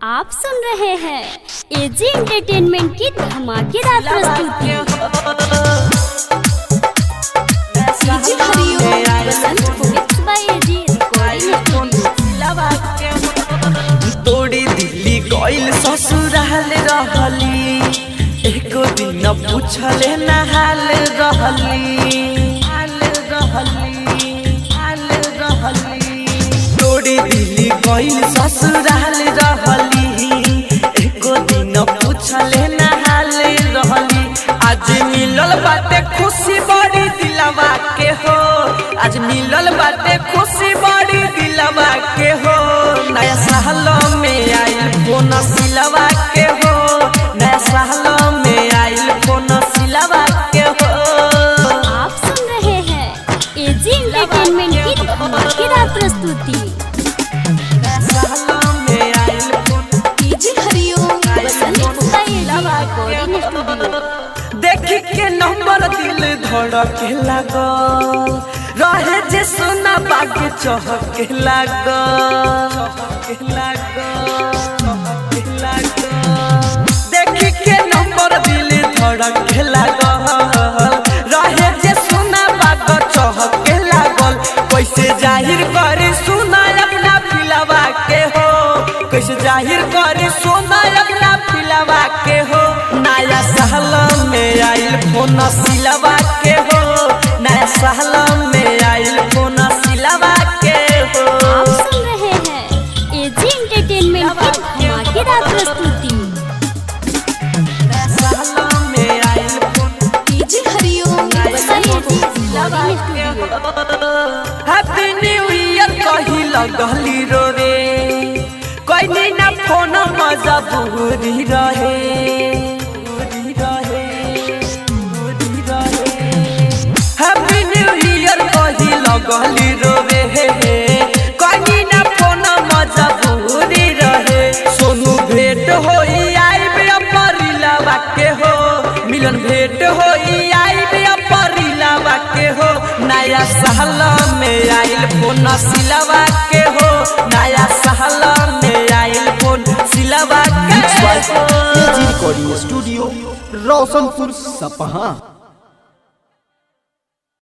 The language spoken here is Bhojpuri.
आप सुन रहे हैं एजी एंटरटेनमेंट की धमाकेदार प्रस्तुति। तोड़ी दिल्ली गइल ससुराल रहली, एको दिन पूछले ना हाल रहली। तोड़ी दिल्ली गइल ससुराल रहली, एको दिन पूछले ना हाल रहली। आज मिलल बाटे खुशी बड़ी दिलवा के हो, आज मिलल बाटे खुशी बड़ी दिलवा के हो। नया साल में आइल फोन सिलवा के हो, नया साल में आइल फोन सिलवा के हो। आप सुन रहे हैं एजी एंटरटेनमेंट की धमाकेदार प्रस्तुति। नया साल में आइल फोन देखी के नंबर दिल धड़के लागल, रहे जे सोना बाग चहके लागल। देखी के नंबर दिल धड़के लागल, रहे जे सोना बाग चहके लागल। कैसे जाहिर करे सोना अपना फिलवा के हो, कैसे जाहिर करे सोना अपना फिलवा के हो। नया साल में आइल फोन सिलवा के हो, नया साल में आइल फोन सिलवा के हो। आप सुन रहे हैं एजी एंटरटेनमेंट की धमाकेदार प्रस्तुति। नया साल में आइल फोन हैप्पी न्यू ईयर कही लगली रो रे, कोई ना फोन मजा बुरी रहे। हैप्पी न्यू ईयर कही लगली रो रे, कोई ना फोन मजा बुरी रहे। सोनू भेंट होई आइबे परिलवा के हो, मिलन भेंट होई आइबे परिलवा के हो। नया साल में आइल फोन सिलवा के हो, नया साल में आइल फोन सिलवा के हो। रिकॉर्डिंग स्टूडियो रोशनपुर सपहा।